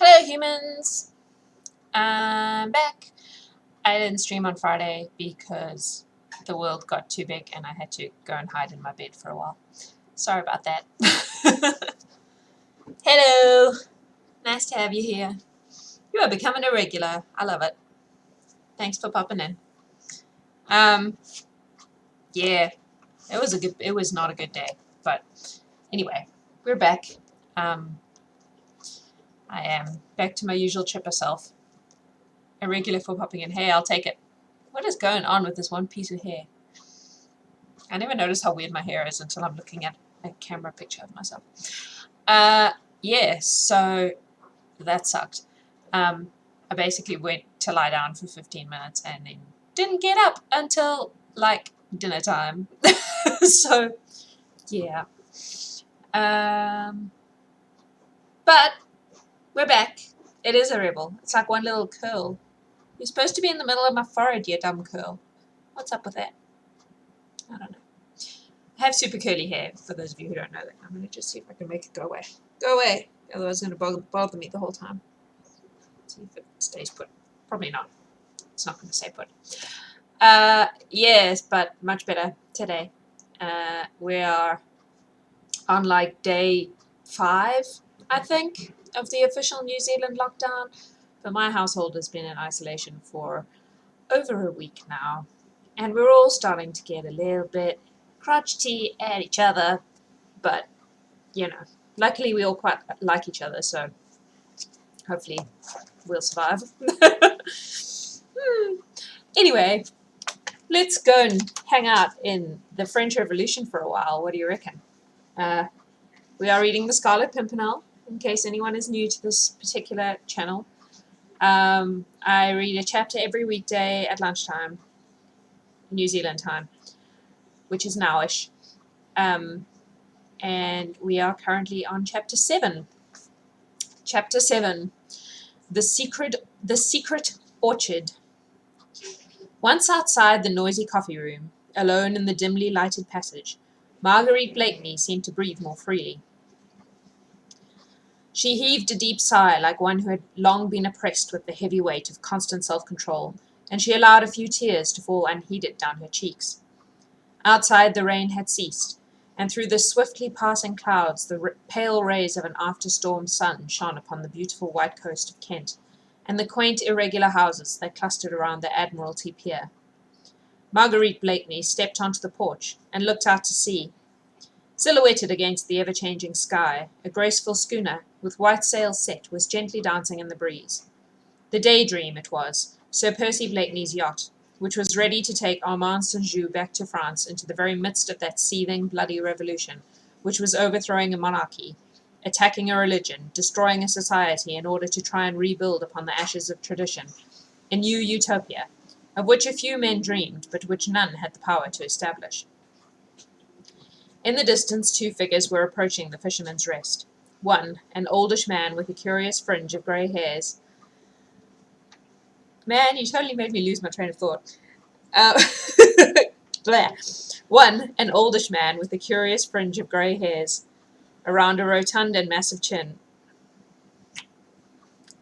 Hello humans! I'm back. I didn't stream on Friday because the world got too big and I had to go and hide in my bed for a while. Sorry about that. Hello! Nice to have you here. You are becoming a regular. I love it. Thanks for popping in. Yeah, it was not a good day, but anyway, we're back. I am back to my usual chipper self. A regular for popping in. Hey, I'll take it. What is going on with this one piece of hair? I never notice how weird my hair is until I'm looking at a camera picture of myself. Yeah, so that sucked. I basically went to lie down for 15 minutes and then didn't get up until, like, dinner time. So, yeah. But we're back. It is a rebel. It's like one little curl. You're supposed to be in the middle of my forehead, you dumb curl. What's up with that? I don't know. I have super curly hair, for those of you who don't know that. I'm going to just see if I can make it go away. Go away! Otherwise it's going to bother me the whole time. See if it stays put. Probably not. It's not going to stay put. Yes, but much better today. We are on like day 5, I think, of the official New Zealand lockdown. But my household has been in isolation for over a week now. And we're all starting to get a little bit crotchety at each other. But, you know, luckily we all quite like each other, so hopefully we'll survive. Anyway, let's go and hang out in the French Revolution for a while. What do you reckon? We are reading the Scarlet Pimpernel, in case anyone is new to this particular channel. I read a chapter every weekday at lunchtime, New Zealand time, which is nowish. And we are currently on chapter 7. Chapter 7, The Secret Orchard. Once outside the noisy coffee room, alone in the dimly lighted passage, Marguerite Blakeney seemed to breathe more freely. She heaved a deep sigh like one who had long been oppressed with the heavy weight of constant self-control, and she allowed a few tears to fall unheeded down her cheeks. Outside the rain had ceased, and through the swiftly passing clouds the pale rays of an after-storm sun shone upon the beautiful white coast of Kent, and the quaint irregular houses that clustered around the Admiralty Pier. Marguerite Blakeney stepped onto the porch and looked out to sea. Silhouetted against the ever-changing sky, a graceful schooner, with white sails set, was gently dancing in the breeze. The Daydream it was, Sir Percy Blakeney's yacht, which was ready to take Armand St. back to France into the very midst of that seething, bloody revolution, which was overthrowing a monarchy, attacking a religion, destroying a society in order to try and rebuild upon the ashes of tradition, a new utopia, of which a few men dreamed, but which none had the power to establish. In the distance 2 figures were approaching the Fisherman's Rest. One, an oldish man with a curious fringe of grey hairs. Man, you totally made me lose my train of thought. One, an oldish man with a curious fringe of grey hairs around a rotund and massive chin.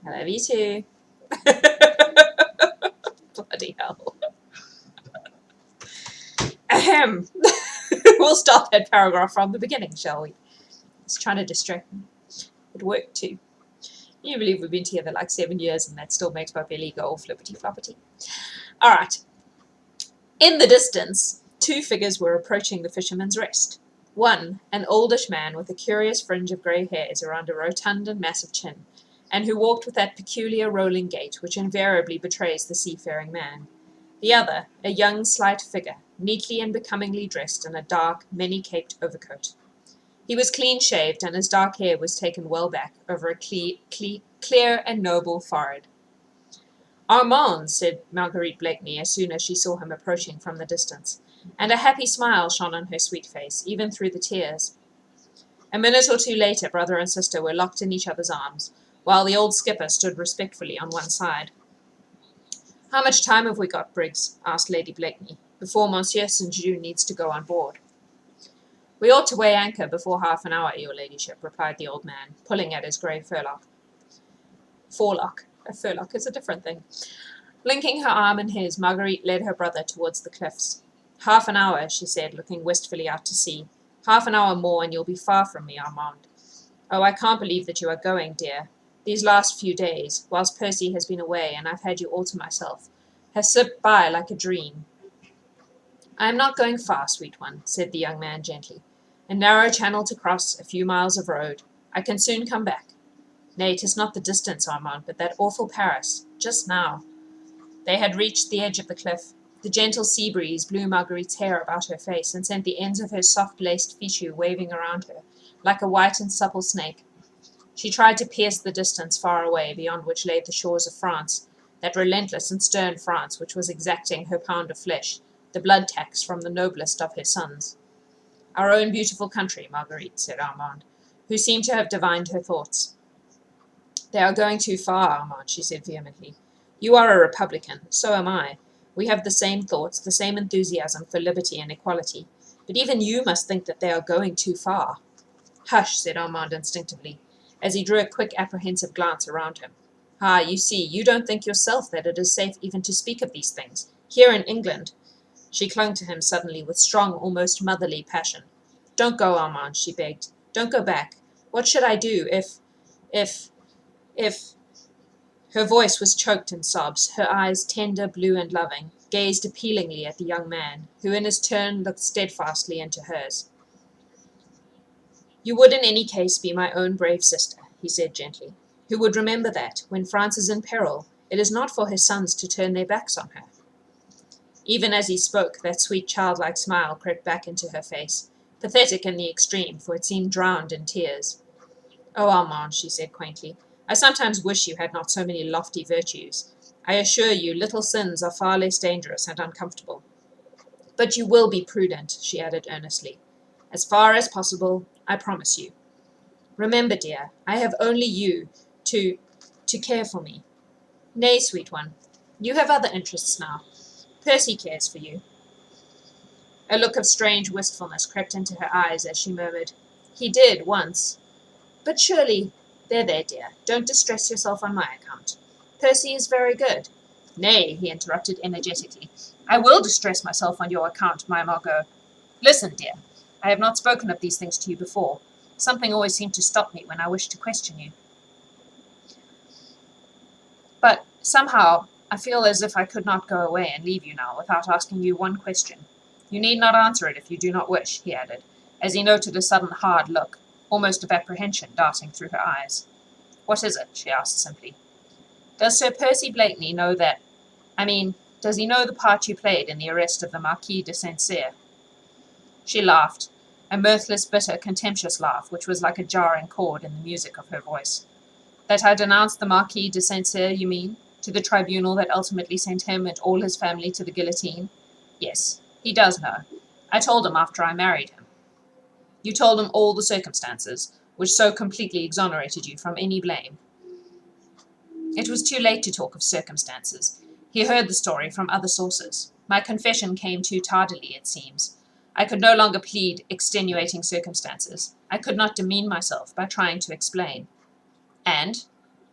I love you too. Bloody hell. Ahem. We'll start that paragraph from the beginning, shall we? It's trying to distract me. It worked too. Can you believe we've been together like 7 years and that still makes my belly go all flippity-floppity? Alright. In the distance, 2 figures were approaching the Fisherman's Rest. One, an oldish man with a curious fringe of grey hairs around a rotund and massive chin, and who walked with that peculiar rolling gait which invariably betrays the seafaring man. The other, a young, slight figure, neatly and becomingly dressed in a dark, many-caped overcoat. He was clean-shaved, and his dark hair was taken well back over a clear and noble forehead. "Armand," said Marguerite Blakeney as soon as she saw him approaching from the distance, and a happy smile shone on her sweet face, even through the tears. A minute or two later, brother and sister were locked in each other's arms, while the old skipper stood respectfully on one side. "How much time have we got, Briggs?" asked Lady Blakeney, "before Monsieur St. Just needs to go on board?" "We ought to weigh anchor before half an hour, your ladyship," replied the old man, pulling at his grey furlock. Forelock. A furlock is a different thing. Linking her arm in his, Marguerite led her brother towards the cliffs. 'Half an hour,' she said, looking wistfully out to sea. 'Half an hour more, and you'll be far from me, Armand. Oh, I can't believe that you are going, dear. These last few days, whilst Percy has been away and I've had you all to myself, have slipped by like a dream.' 'I am not going far, sweet one,' said the young man gently. 'A narrow channel to cross, a few miles of road. I can soon come back. Nay, 'tis not the distance, Armand, but that awful Paris, just now.' They had reached the edge of the cliff. The gentle sea breeze blew Marguerite's hair about her face and sent the ends of her soft-laced fichu waving around her, like a white and supple snake. She tried to pierce the distance far away, beyond which lay the shores of France, that relentless and stern France which was exacting her pound of flesh, the blood tax from the noblest of her sons. 'Our own beautiful country, Marguerite,' said Armand, who seemed to have divined her thoughts. 'They are going too far, Armand,' she said vehemently. 'You are a Republican, so am I. We have the same thoughts, the same enthusiasm for liberty and equality. But even you must think that they are going too far.' 'Hush,' said Armand instinctively, as he drew a quick apprehensive glance around him. 'Ah, you see, you don't think yourself that it is safe even to speak of these things. Here in England—' She clung to him suddenly with strong, almost motherly passion. 'Don't go, Armand,' she begged. 'Don't go back. What should I do if... Her voice was choked in sobs. Her eyes, tender, blue, and loving, gazed appealingly at the young man, who in his turn looked steadfastly into hers. 'You would in any case be my own brave sister,' he said gently, 'who would remember that, when France is in peril, it is not for her sons to turn their backs on her.' Even as he spoke, that sweet childlike smile crept back into her face, pathetic in the extreme, for it seemed drowned in tears. 'Oh, Armand,' she said quaintly, 'I sometimes wish you had not so many lofty virtues. I assure you, little sins are far less dangerous and uncomfortable. But you will be prudent,' she added earnestly. 'As far as possible, I promise you. Remember, dear, I have only you to care for me. Nay, sweet one, you have other interests now. Percy cares for you.' A look of strange wistfulness crept into her eyes as she murmured, 'He did, once. But surely—' 'There, dear, don't distress yourself on my account. Percy is very good.' 'Nay,' he interrupted energetically, 'I will distress myself on your account, my Margot. Listen, dear, I have not spoken of these things to you before. Something always seemed to stop me when I wished to question you. But somehow I feel as if I could not go away and leave you now without asking you one question. You need not answer it if you do not wish,' he added, as he noted a sudden hard look, almost of apprehension, darting through her eyes. 'What is it?' she asked simply. 'Does Sir Percy Blakeney know does he know the part you played in the arrest of the Marquis de Saint-Cyr?' She laughed, a mirthless, bitter, contemptuous laugh, which was like a jarring chord in the music of her voice. 'That I denounced the Marquis de Saint-Cyr, you mean, to the tribunal that ultimately sent him and all his family to the guillotine? Yes, he does know. I told him after I married him.' 'You told him all the circumstances, which so completely exonerated you from any blame?' 'It was too late to talk of circumstances. He heard the story from other sources. My confession came too tardily, it seems. I could no longer plead extenuating circumstances. I could not demean myself by trying to explain. And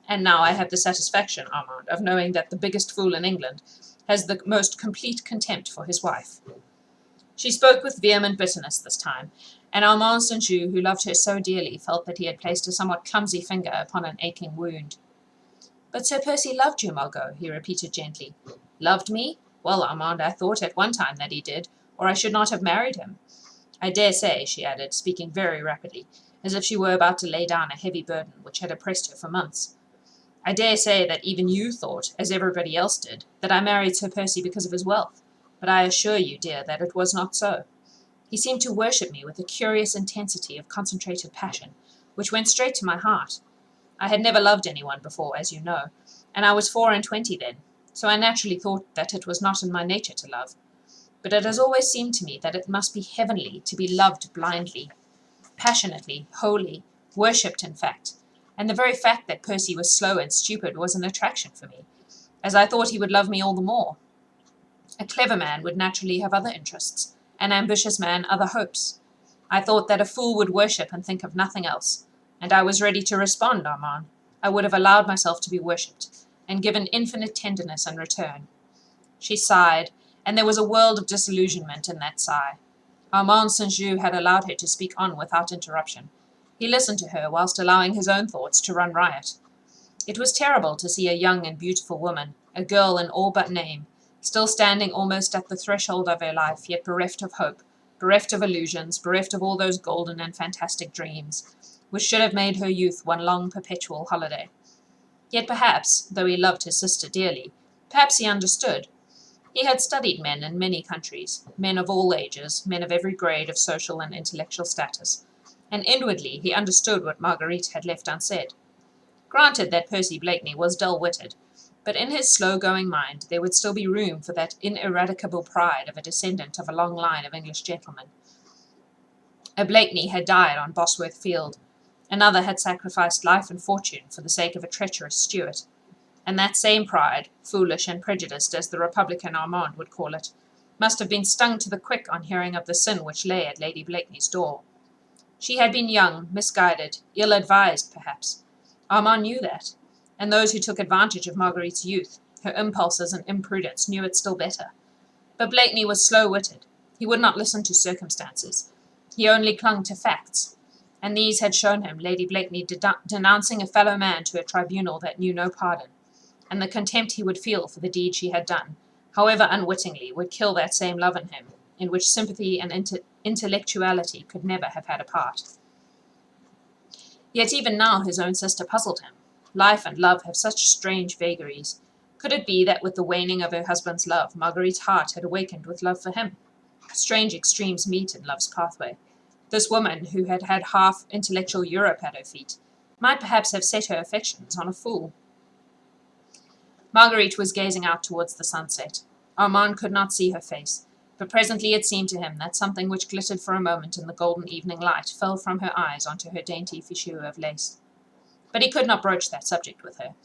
now I have the satisfaction, Armand, of knowing that the biggest fool in England has the most complete contempt for his wife.' She spoke with vehement bitterness this time, and Armand St. Just, who loved her so dearly, felt that he had placed a somewhat clumsy finger upon an aching wound. 'But Sir Percy loved you, Margot,' he repeated gently. 'Loved me? Well, Armand, I thought at one time that he did, or I should not have married him. I dare say,' she added, speaking very rapidly, as if she were about to lay down a heavy burden which had oppressed her for months, 'I dare say that even you thought, as everybody else did, that I married Sir Percy because of his wealth. But I assure you, dear, that it was not so. He seemed to worship me with a curious intensity of concentrated passion, which went straight to my heart. I had never loved anyone before, as you know, and I was 24 then, so I naturally thought that it was not in my nature to love. But it has always seemed to me that it must be heavenly to be loved blindly, passionately, wholly, worshipped in fact, and the very fact that Percy was slow and stupid was an attraction for me, as I thought he would love me all the more. A clever man would naturally have other interests, an ambitious man other hopes. I thought that a fool would worship and think of nothing else, and I was ready to respond, Armand. I would have allowed myself to be worshipped, and given infinite tenderness in return. She sighed, and there was a world of disillusionment in that sigh. Armand St. Just had allowed her to speak on without interruption. He listened to her whilst allowing his own thoughts to run riot. It was terrible to see a young and beautiful woman, a girl in all but name, still standing almost at the threshold of her life, yet bereft of hope, bereft of illusions, bereft of all those golden and fantastic dreams, which should have made her youth one long perpetual holiday. Yet perhaps, though he loved his sister dearly, perhaps he understood. He had studied men in many countries, men of all ages, men of every grade of social and intellectual status, and inwardly he understood what Marguerite had left unsaid. Granted that Percy Blakeney was dull-witted, but in his slow-going mind there would still be room for that ineradicable pride of a descendant of a long line of English gentlemen. A Blakeney had died on Bosworth Field, another had sacrificed life and fortune for the sake of a treacherous Stuart, and that same pride, foolish and prejudiced as the Republican Armand would call it, must have been stung to the quick on hearing of the sin which lay at Lady Blakeney's door. She had been young, misguided, ill-advised, perhaps. Armand knew that, and those who took advantage of Marguerite's youth, her impulses and imprudence, knew it still better. But Blakeney was slow-witted. He would not listen to circumstances. He only clung to facts, and these had shown him Lady Blakeney denouncing a fellow man to a tribunal that knew no pardon, and the contempt he would feel for the deed she had done, however unwittingly, would kill that same love in him, in which sympathy and intellectuality could never have had a part. Yet even now his own sister puzzled him. Life and love have such strange vagaries. Could it be that with the waning of her husband's love, Marguerite's heart had awakened with love for him? Strange extremes meet in love's pathway. This woman, who had had half intellectual Europe at her feet, might perhaps have set her affections on a fool. Marguerite was gazing out towards the sunset. Armand could not see her face, but presently it seemed to him that something which glittered for a moment in the golden evening light fell from her eyes onto her dainty fichu of lace. But he could not broach that subject with her.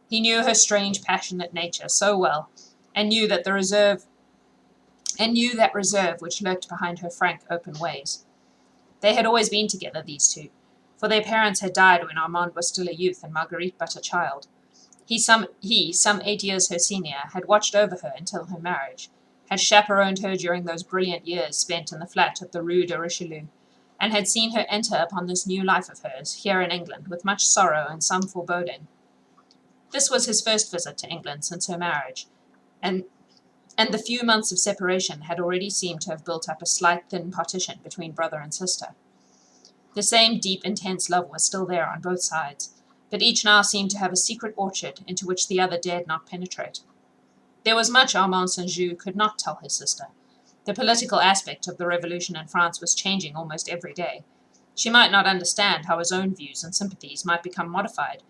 He knew her strange, passionate nature so well, and knew that reserve which lurked behind her frank, open ways. They had always been together, these two, for their parents had died when Armand was still a youth and Marguerite but a child. He, some 8 years her senior, had watched over her until her marriage, had chaperoned her during those brilliant years spent in the flat of the Rue de Richelieu, and had seen her enter upon this new life of hers, here in England, with much sorrow and some foreboding. This was his first visit to England since her marriage, and the few months of separation had already seemed to have built up a slight thin partition between brother and sister. The same deep, intense love was still there on both sides, but each now seemed to have a secret orchard into which the other dared not penetrate. There was much Armand St. Just could not tell his sister. The political aspect of the revolution in France was changing almost every day. She might not understand how his own views and sympathies might become modified,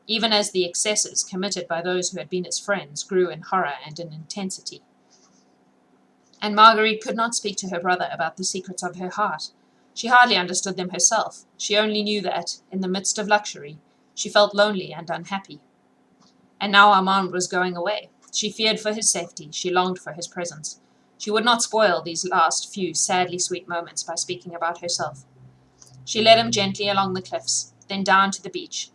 even as the excesses committed by those who had been his friends grew in horror and in intensity. And Marguerite could not speak to her brother about the secrets of her heart. She hardly understood them herself. She only knew that, in the midst of luxury, she felt lonely and unhappy. And now Armand was going away. She feared for his safety. She longed for his presence. She would not spoil these last few sadly sweet moments by speaking about herself. She led him gently along the cliffs, then down to the beach,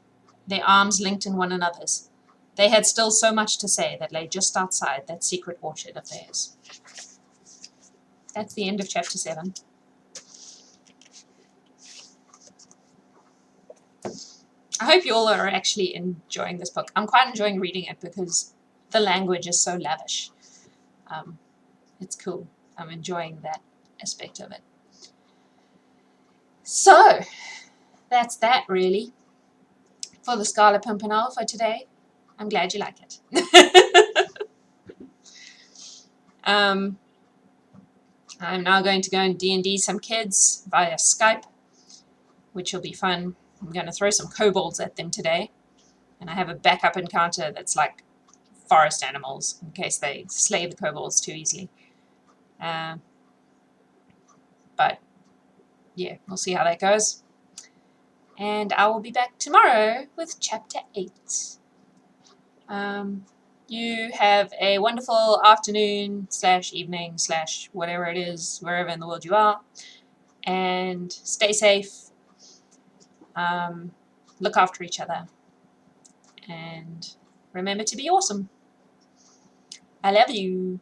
their arms linked in one another's. They had still so much to say that lay just outside that secret orchard of theirs. That's the end of chapter 7. I hope you all are actually enjoying this book. I'm quite enjoying reading it because the language is so lavish. It's cool. I'm enjoying that aspect of it. So, that's that really for the Scarlet Pimpernel for today. I'm glad you like it. I'm now going to go and D&D some kids via Skype, which will be fun. I'm going to throw some kobolds at them today, and I have a backup encounter that's like forest animals in case they slay the kobolds too easily. But yeah, we'll see how that goes. And I will be back tomorrow with chapter 8. You have a wonderful afternoon / evening / whatever it is, wherever in the world you are. And stay safe. Look after each other. and remember to be awesome. I love you.